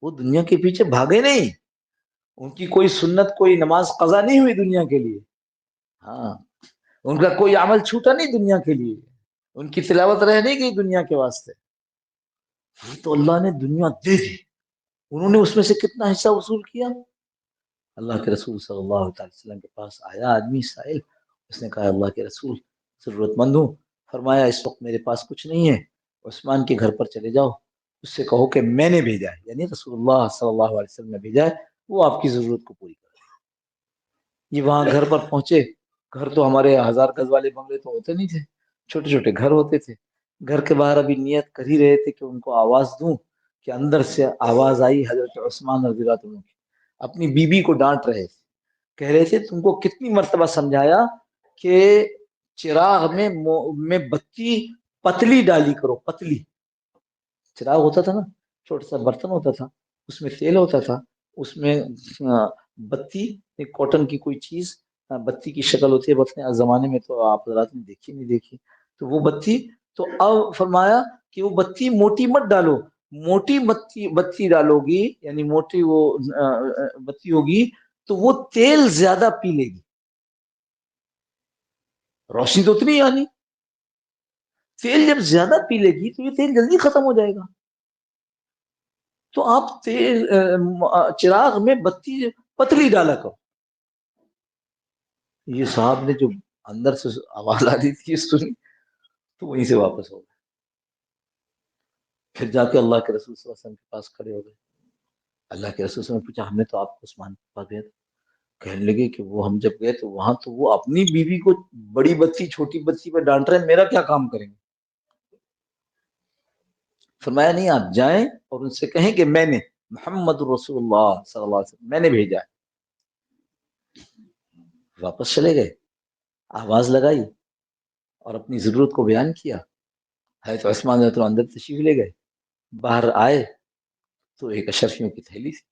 وہ دنیا کے پیچھے بھاگے نہیں، ان کی کوئی سنت، کوئی نماز قضا نہیں ہوئی دنیا کے لیے، ان کا کوئی عمل چھوٹا نہیں دنیا کے لیے، ان کی تلاوت رہ نہیں گئی دنیا کے واسطے، یہ تو اللہ نے دنیا دے دی، انہوں نے اس میں سے کتنا حصہ وصول کیا؟ اللہ کے رسول صلی اللہ علیہ وسلم کے پاس آیا آدمی سائل، اس نے کہا اللہ کے رسول ضرورت مند ہوں، فرمایا اس وقت میرے پاس کچھ نہیں ہے، عثمان کے گھر پر چلے جاؤ، اس سے کہو کہ میں نے بھیجا ہے، یعنی رسول اللہ صلی اللہ علیہ وسلم نے بھیجا ہے، وہ آپ کی ضرورت کو پوری کرے. یہ وہاں گھر پر پہنچے. گھر تو ہمارے 1000 گز والے بنگلے تو ہوتے نہیں تھے, چھوٹے چھوٹے گھر ہوتے تھے. گھر کے باہر ابھی نیت کر ہی رہے تھے کہ ان کو آواز دوں, کہ اندر سے آواز آئی حضرت عثمان رضی اللہ عنہ کی. اپنی بیوی کو ڈانٹ رہے تھے, کہہ رہے تھے تم کو کتنی مرتبہ سمجھایا کہ چراغ میں بتی پتلی ڈالی کرو, پتلی. چراغ ہوتا تھا نا, چھوٹا سا برتن ہوتا تھا, اس میں تیل ہوتا تھا, اس میں بتی, ایک کاٹن کی کوئی چیز بتی کی شکل ہوتی ہے. بتنے زمانے میں تو آپ حضرات نے دیکھی نہیں دیکھی, تو وہ بتی. تو اب فرمایا کہ وہ بتی موٹی مت ڈالو, موٹی بتی ڈالو گی, یعنی موٹی وہ بتی ہوگی تو وہ تیل زیادہ پی لے گی, روشنی تو اتنی آنی, تیل جب زیادہ پی لے گی تو یہ تیل جلدی ختم ہو جائے گا. تو آپ چراغ میں بتی پتلی ڈالا کرو. یہ صاحب نے جو اندر سے آواز آ رہی تھی سنی, تو وہیں سے واپس ہو گئے. پھر جا کے اللہ کے رسول صلی اللہ علیہ وسلم کے پاس کھڑے ہو گئے. اللہ کے رسول صلی اللہ علیہ وسلم نے پوچھا, ہم نے تو آپ کو عثمان کے پاس گئے تھے. کہنے لگے کہ وہ ہم جب گئے تو وہاں تو وہ اپنی بیوی کو بڑی بتی چھوٹی بتی پہ ڈانٹ رہے ہیں, میرا کیا کام کریں گے. فرمایا نہیں, آپ جائیں اور ان سے کہیں کہ میں نے محمد رسول اللہ صلی اللہ علیہ وسلم میں نے بھیجا ہے. واپس چلے گئے, آواز لگائی اور اپنی ضرورت کو بیان کیا. حضرت عثمان رضی اللہ عنہ اندر تشریف لے گئے. باہر آئے تو ایک اشرفیوں کی تھیلی تھی.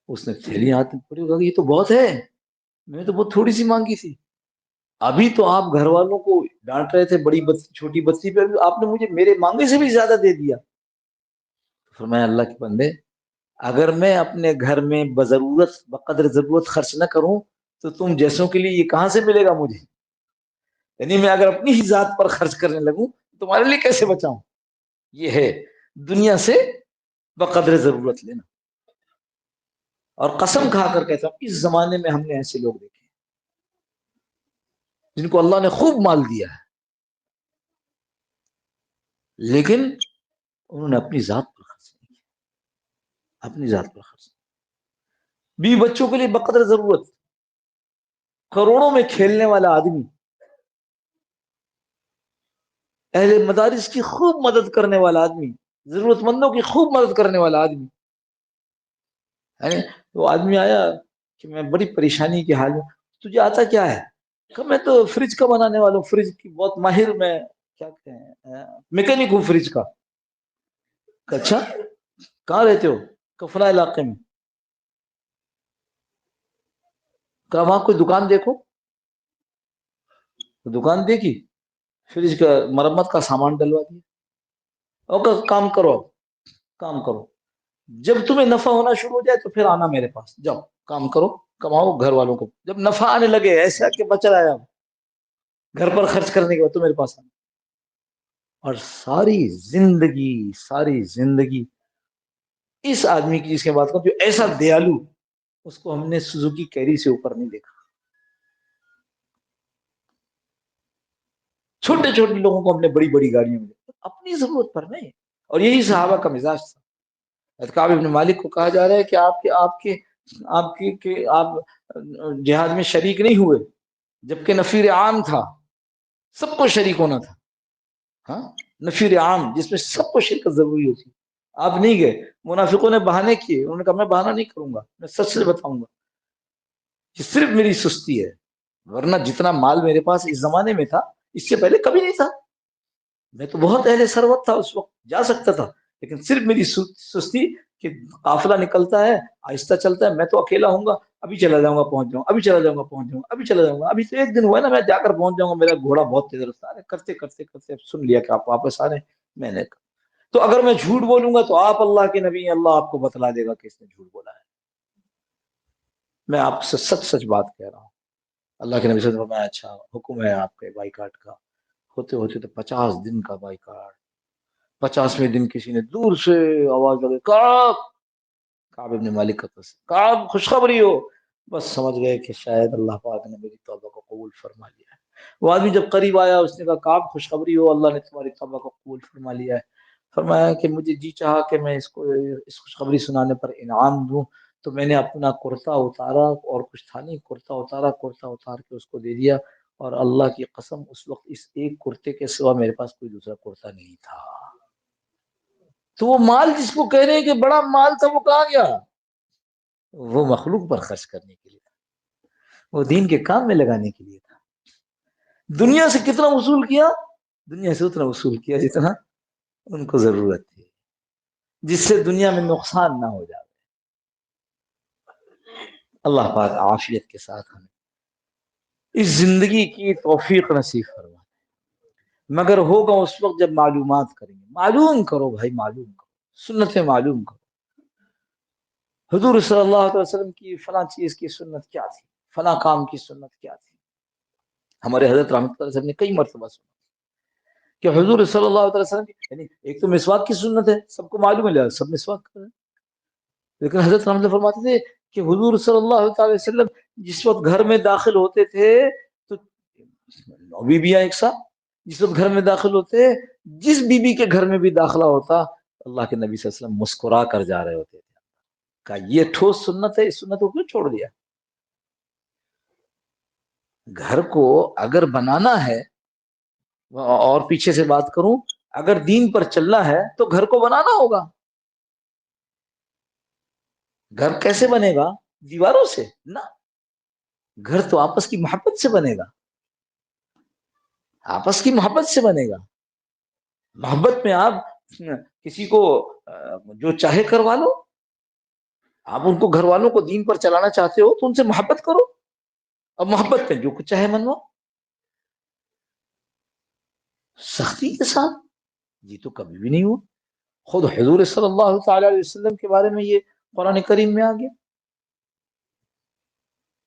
اس نے تھیلی ہاتھ میں پکڑی, کہا یہ تو بہت ہے, میں نے تو بہت تھوڑی سی مانگی تھی. ابھی تو آپ گھر والوں کو ڈانٹ رہے تھے بڑی بتی چھوٹی بتی پہ, آپ نے مجھے میرے مانگے سے بھی زیادہ دے دیا. فرمایا اللہ کے بندے, اگر میں اپنے گھر میں بضرورت بقدر ضرورت خرچ نہ کروں تو تم جیسوں کے لیے یہ کہاں سے ملے گا مجھے. یعنی میں اگر اپنی ہی ذات پر خرچ کرنے لگوں تمہارے لیے کیسے بچاؤں. یہ ہے دنیا سے بقدر ضرورت لینا. اور قسم کھا کر کہتا ہوں, اس زمانے میں ہم نے ایسے لوگ دیکھے جن کو اللہ نے خوب مال دیا ہے, لیکن انہوں نے اپنی ذات پر خرچ نہیں کیا, اپنی ذات پر خرچ. بیوی بچوں کے لیے بقدر ضرورت, کروڑوں میں کھیلنے والا آدمی, اہل مدارس کی خوب مدد کرنے والا آدمی, ضرورت مندوں کی خوب مدد کرنے والا آدمی. وہ آدمی آیا کہ میں بڑی پریشانی کے حال میں, تجھے آتا کیا ہے, کہ میں تو فریج کا بنانے والا ہوں, فریج کی بہت ماہر, میں کیا کہتے ہیں میکینک ہوں فریج کا. اچھا کہاں رہتے ہو, کہ فلاں علاقے میں. کہ وہاں کوئی دکان دیکھو. دکان دیکھی, فریج کا مرمت کا سامان ڈلوا دیا. اور کام کرو, کام کرو, جب تمہیں نفع ہونا شروع ہو جائے تو پھر آنا میرے پاس, جاؤ کام کرو کماؤ, گھر والوں کو جب نفع آنے لگے ایسا کہ بچا آیا گھر پر خرچ کرنے کے بعد تو میرے پاس آنا. اور ساری زندگی اس آدمی کی جس کے بات کروں جو ایسا دیالو, اس کو ہم نے سوزوکی کیری سے اوپر نہیں دیکھا. چھوٹے چھوٹے لوگوں کو ہم نے بڑی بڑی گاڑیوں میں دیکھا, اپنی ضرورت پر نہیں. اور یہی صحابہ کا مزاج تھا. کعب ابن مالک کو کہا جا رہا ہے کہ آپ جہاد میں شریک نہیں ہوئے, جبکہ نفیر عام تھا, سب کو شریک ہونا تھا. ہاں, نفیر عام جس میں سب کو شرکت ضروری ہوتی, آپ نہیں گئے. منافقوں نے بہانے کیے, انہوں نے کہا میں بہانہ نہیں کروں گا, میں سچ سے بتاؤں گا, یہ صرف میری سستی ہے, ورنہ جتنا مال میرے پاس اس زمانے میں تھا اس سے پہلے کبھی نہیں تھا. میں تو بہت اہل ثروت تھا اس وقت, جا سکتا تھا, لیکن صرف میری سستی کہ قافلہ نکلتا ہے آہستہ چلتا ہے, میں تو اکیلا ہوں گا, ابھی چلا جاؤں گا پہنچ جاؤں, ابھی چلا جاؤں گا پہنچ جاؤں, ابھی چلا جاؤں گا, ابھی تو ایک دن ہوا ہے نا میں جا کر پہنچ جاؤں گا, میرا گھوڑا بہت تیز رفتار ہے. کرتے کرتے کرتے سن لیا کہ آپ واپس آ رہے ہیں, میں نے کہا تو اگر میں جھوٹ بولوں گا تو آپ اللہ کے نبی, اللہ آپ کو بتلا دے گا کہ اس نے جھوٹ بولا ہے. میں آپ سے سچ سچ بات کہہ رہا ہوں. اللہ کے نبی صلی اللہ علیہ وسلم نے اچھا حکم ہے آپ کے بائیکاٹ کا. ہوتے ہوتے تو 50 دن کا بائیکاٹ. 50ویں دن کسی نے دور سے آواز لگے, کعب ابن مالک کا قصہ, کعب خوشخبری ہو. بس سمجھ گئے کہ شاید اللہ پاک نے میری توبہ کو قبول فرما لیا ہے. وہ آدمی جب قریب آیا اس نے کہا کعب خوشخبری ہو, اللہ نے تمہاری توبہ کو قبول فرما لیا ہے. فرمایا کہ مجھے جی چاہا کہ میں اس کو اس خوشخبری سنانے پر انعام دوں, تو میں نے اپنا کرتا اتارا، اور کچھ تھا نہیں، کرتا اتارا، کرتا اتار کے اس کو دے دیا، اور اللہ کی قسم اس وقت اس ایک کرتے کے سوا میرے پاس کوئی دوسرا کرتا نہیں تھا۔ تو وہ مال جس کو کہہ رہے ہیں کہ بڑا مال تھا، وہ کہاں گیا؟ وہ مخلوق پر خرچ کرنے کے لیے تھا، وہ دین کے کام میں لگانے کے لیے تھا۔ دنیا سے کتنا وصول کیا؟ دنیا سے اتنا وصول کیا جتنا ان کو ضرورت تھی، جس سے دنیا میں نقصان نہ ہو جائے۔ اللہ پاک عافیت کے ساتھ ہمیں اس زندگی کی توفیق نصیب فرمائے، مگر ہوگا اس وقت جب معلومات کریں گے۔ معلوم کرو بھائی، معلوم کرو، سنتیں معلوم کرو۔ حضور صلی اللہ علیہ وسلم کی فلاں چیز کی سنت کیا تھی، فلاں کام کی سنت کیا تھی۔ ہمارے حضرت رحمۃ اللہ علیہ وسلم نے کئی مرتبہ سنا کہ حضور صلی اللہ علیہ وسلم کی، یعنی ایک تو مسواک کی سنت ہے، سب کو معلوم ہے، سب مسواک کر رہے ہیں، لیکن حضرت رحمۃ اللہ فرماتے تھے کہ حضور صلی اللہ علیہ وسلم جس وقت گھر میں داخل ہوتے تھے تو 9 بیویاں ایک ساتھ، جس وقت گھر میں داخل ہوتے، جس بیوی کے گھر میں بھی داخلہ ہوتا، اللہ کے نبی صلی اللہ علیہ وسلم مسکرا کر جا رہے ہوتے تھے۔ کہا یہ ٹھوس سنت ہے، اس سنت کو کیوں چھوڑ دیا؟ گھر کو اگر بنانا ہے، اور پیچھے سے بات کروں، اگر دین پر چلنا ہے تو گھر کو بنانا ہوگا۔ گھر کیسے بنے گا؟ دیواروں سے نہ، گھر تو آپس کی محبت سے بنے گا، آپس کی محبت سے بنے گا۔ محبت میں آپ کسی کو جو چاہے کروا لو، آپ ان کو گھر والوں کو دین پر چلانا چاہتے ہو تو ان سے محبت کرو، اور محبت میں جو کچھ چاہے منواؤ، سختی کے ساتھ یہ تو کبھی بھی نہیں ہوا۔ خود حضور صلی اللہ تعالی علیہ وسلم کے بارے میں یہ قرآن کریم میں آ گیا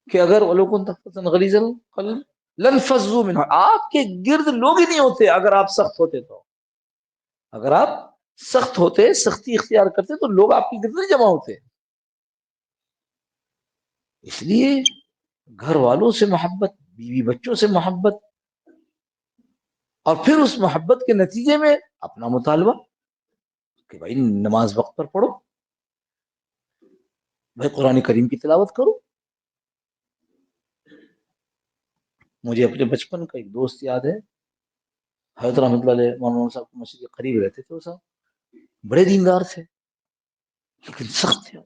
کہ اگر وَلَوْ كُنْتَ فَظًّا غَلِيظَ الْقَلْبِ لَانفَضُّوا مِنْ حَوْلِكَ، آپ کے گرد لوگ ہی نہیں ہوتے اگر آپ سخت ہوتے تو۔ اگر آپ سخت ہوتے، سختی اختیار کرتے، تو لوگ آپ کی گرد نہیں جمع ہوتے۔ اس لیے گھر والوں سے محبت، بیوی بچوں سے محبت، اور پھر اس محبت کے نتیجے میں اپنا مطالبہ کہ بھائی نماز وقت پر پڑھو، بھائی قرآن کریم کی تلاوت کرو۔ مجھے اپنے بچپن کا ایک دوست یاد ہے، حضرت رحمۃ اللہ علیہ مولانا صاحب کی مسجد کے قریب رہتے تھے، وہ صاحب بڑے دیندار تھے لیکن سخت تھے۔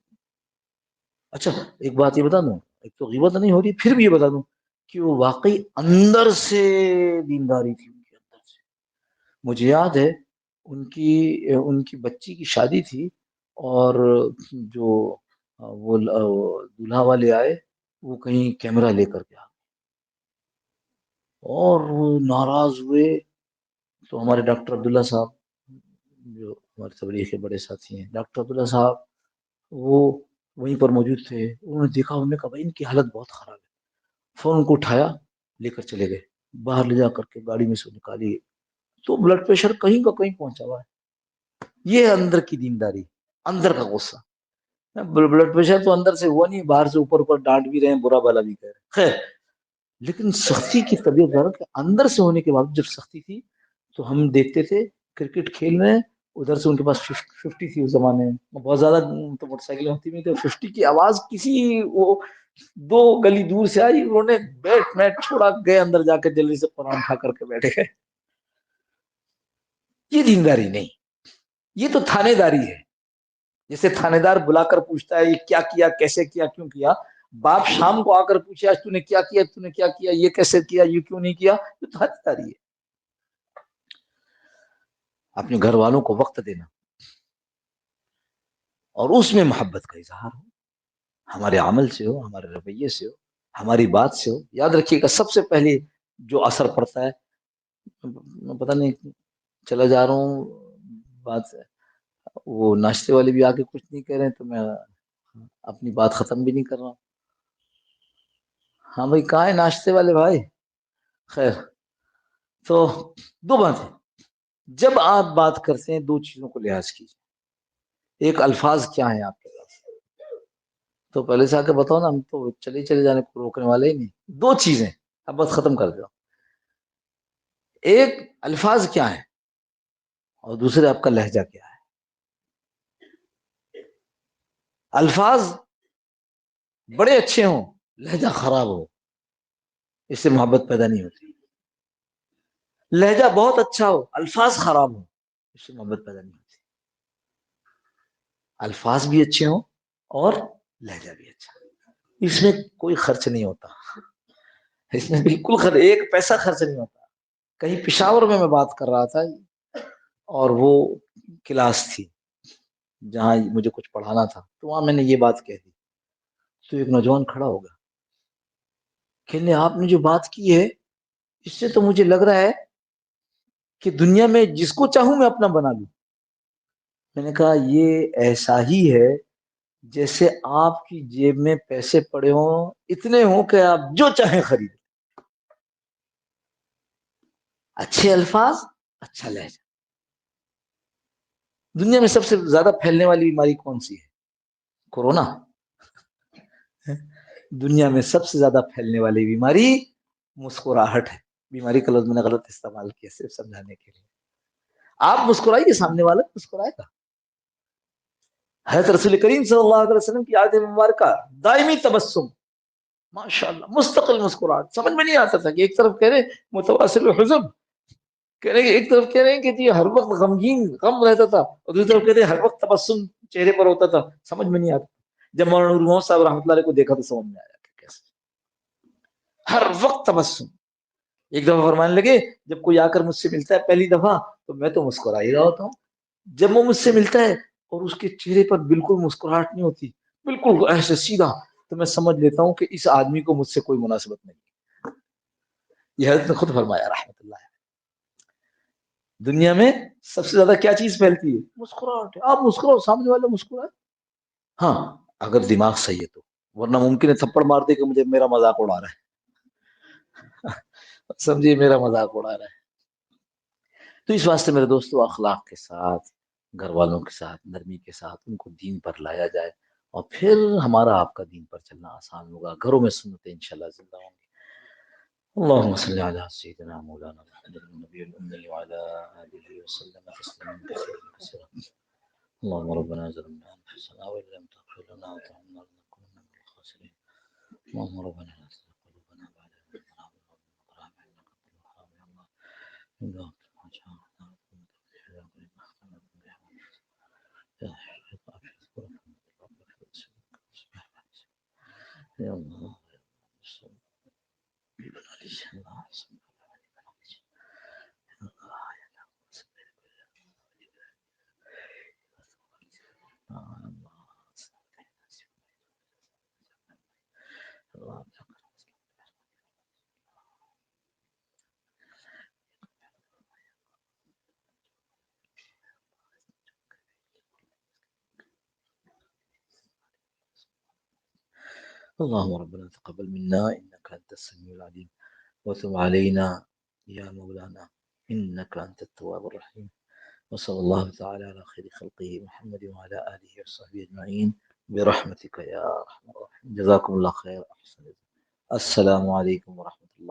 اچھا ایک بات یہ بتا دوں، ایک تو غیبت نہیں ہو رہی، پھر بھی یہ بتا دوں کہ وہ واقعی اندر سے دینداری تھی ان کے اندر سے۔ مجھے یاد ہے ان کی بچی کی شادی تھی، اور جو وہ دولہا والے آئے، وہ کہیں کیمرہ لے کر گیا اور وہ ناراض ہوئے۔ تو ہمارے ڈاکٹر عبداللہ صاحب، جو ہمارے تبلیغ کے بڑے ساتھی ہیں، ڈاکٹر عبداللہ صاحب وہ وہیں پر موجود تھے۔ انہوں نے دیکھا، انہوں نے کہا بھائی ان کی حالت بہت خراب ہے۔ فون کو اٹھایا، لے کر چلے گئے، باہر لے جا کر کے گاڑی میں سے نکالی، تو بلڈ پریشر کہیں کا کہیں پہنچا ہوا ہے۔ یہ اندر کی دینداری، اندر کا غصہ۔ بلڈ پریشر تو اندر سے ہوا نہیں، باہر سے اوپر اوپر ڈانٹ بھی رہے ہیں، برا بھلا بھی کہہ رہے ہیں، خیر، لیکن سختی کی طبیعت دار کہ اندر سے ہونے کے بعد جب سختی تھی تو ہم دیکھتے تھے کرکٹ کھیل میں، ادھر سے ان کے پاس 50 تھی اس زمانے میں، بہت زیادہ تو موٹر سائیکلیں ہوتی نہیں تھی، 50 کی آواز کسی وہ 2 گلی دور سے آئی، انہوں نے بیٹ میٹ چھوڑا، گئے اندر جا کے جلدی سے قرآن اٹھا کر کے بیٹھے گئے۔ یہ دینداری نہیں، یہ تو تھانے داری ہے۔ جیسے تھانے دار بلا کر پوچھتا ہے یہ کیا کیا، کیسے کیا، کیوں کیا، باپ شام کو آ کر پوچھے آج تو نے کیا کیا، تو نے کیا کیا، یہ کیسے کیا، یہ کیوں نہیں کیا، یہ تو تھانے داری ہے۔ اپنے گھر والوں کو وقت دینا اور اس میں محبت کا اظہار ہو، ہمارے عمل سے ہو، ہمارے رویے سے ہو، ہماری بات سے ہو۔ یاد رکھیے گا سب سے پہلے جو اثر پڑتا ہے، پتہ نہیں چلا جا رہا ہوں، بات وہ ناشتے والے بھی آگے کچھ نہیں کہہ رہے ہیں تو میں اپنی بات ختم بھی نہیں کر رہا ہوں۔ ہاں بھائی کہاں ہے ناشتے والے بھائی؟ خیر، تو 2 باتیں، جب آپ بات کرتے ہیں 2 چیزوں کو لحاظ کیجیے۔ ایک، الفاظ کیا ہیں آپ کے پاس، تو پہلے سے آ کے بتاؤ نا، ہم تو چلے جانے کو روکنے والے ہی نہیں۔ 2 چیزیں، اب بات ختم کر دو۔ ایک، الفاظ کیا ہیں، اور دوسرے آپ کا لہجہ کیا ہے۔ الفاظ بڑے اچھے ہوں لہجہ خراب ہو، اس سے محبت پیدا نہیں ہوتی. لہجہ بہت اچھا ہو الفاظ خراب ہو، اس سے محبت پیدا نہیں ہوتی. الفاظ بھی اچھے ہوں اور لہجہ بھی اچھا، اس میں کوئی خرچ نہیں ہوتا، اس میں بالکل ایک پیسہ خرچ نہیں ہوتا. کہیں پشاور میں بات کر رہا تھا اور وہ کلاس تھی جہاں مجھے کچھ پڑھانا تھا، تو وہاں میں نے یہ بات کہہ دی تو ایک نوجوان کھڑا ہوگا، کہنے آپ نے جو بات کی ہے اس سے تو مجھے لگ رہا ہے کہ دنیا میں جس کو چاہوں میں اپنا بنا لوں. میں نے کہا یہ ایسا ہی ہے جیسے آپ کی جیب میں پیسے پڑے ہوں اتنے ہوں کہ آپ جو چاہیں خرید. اچھے الفاظ، اچھا لہجہ. دنیا میں سب سے زیادہ پھیلنے والی بیماری کون سی ہے؟ کورونا. دنیا میں سب سے زیادہ پھیلنے والی بیماری مسکراہٹ ہے. بیماری کا لفظ میں نے غلط استعمال کیا صرف سمجھانے کے لیے. آپ مسکرائیے، سامنے والا مسکرائے گا. حضرت رسول کریم صلی اللہ علیہ وسلم کی عادت مبارکہ دائمی تبسم، ماشاءاللہ مستقل مسکراہٹ. سمجھ میں نہیں آتا تھا کہ ایک طرف کہہ رہے متواصل حزن، کہہ رہے ایک طرف کہہ رہے ہیں کہ جی ہر وقت غمگین غم رہتا تھا، اور دوسری طرف کہتے ہیں ہر وقت تبسم چہرے پر ہوتا تھا. سمجھ میں نہیں آتا. جب مولانا نور محمد صاحب رحمۃ اللہ علیہ کو دیکھا تو سمجھ میں آیا کہ کیسے ہر وقت تبسم. ایک دفعہ فرمانے لگے جب کوئی آ کر مجھ سے ملتا ہے پہلی دفعہ تو میں تو مسکرا ہی رہا ہوتا ہوں، جب وہ مجھ سے ملتا ہے اور اس کے چہرے پر بالکل مسکراہٹ نہیں ہوتی، بالکل ایسے سیدھا، تو میں سمجھ لیتا ہوں کہ اس آدمی کو مجھ سے کوئی مناسبت نہیں. یہ حضرت نے خود فرمایا رحمۃ اللہ. دنیا میں سب سے زیادہ کیا چیز پھیلتی ہے؟ مسکراہٹ. آپ مسکراؤ، سامنے والا مسکرائے. ہاں اگر دماغ صحیح ہے تو، ورنہ ممکن ہے تھپڑ مار دے کہ مجھے میرا مذاق اڑا رہا ہے. سمجھیے میرا مذاق اڑا رہا ہے. تو اس واسطے میرے دوستو اخلاق کے ساتھ، گھر والوں کے ساتھ نرمی کے ساتھ ان کو دین پر لایا جائے، اور پھر ہمارا آپ کا دین پر چلنا آسان ہوگا. گھروں میں سنتیں انشاءاللہ زندہ ہوں گی. اللهم صل على سيدنا مولانا محمد النبي الأمي وعلى آله وسلم تسليما كثيرا. اللهم ربنا ظلمنا أنفسنا وإن لم تغفر لنا وترحمنا لنكونن من الخاسرين. اللهم ربنا لا تزغ قلوبنا بعد إذ هديتنا وهب لنا من لدنك رحمة إنك أنت الوهاب. يا الله اللهم ربنا تقبل منا إنك أنت السميع العليم وتب علينا يا مولانا إنك أنت التواب الرحيم. وصلى الله تعالى على خير خلقه محمد وعلى آله وصحبه أجمعين برحمتك يا أرحم الراحمين. جزاكم الله خير. السلام عليكم ورحمة الله.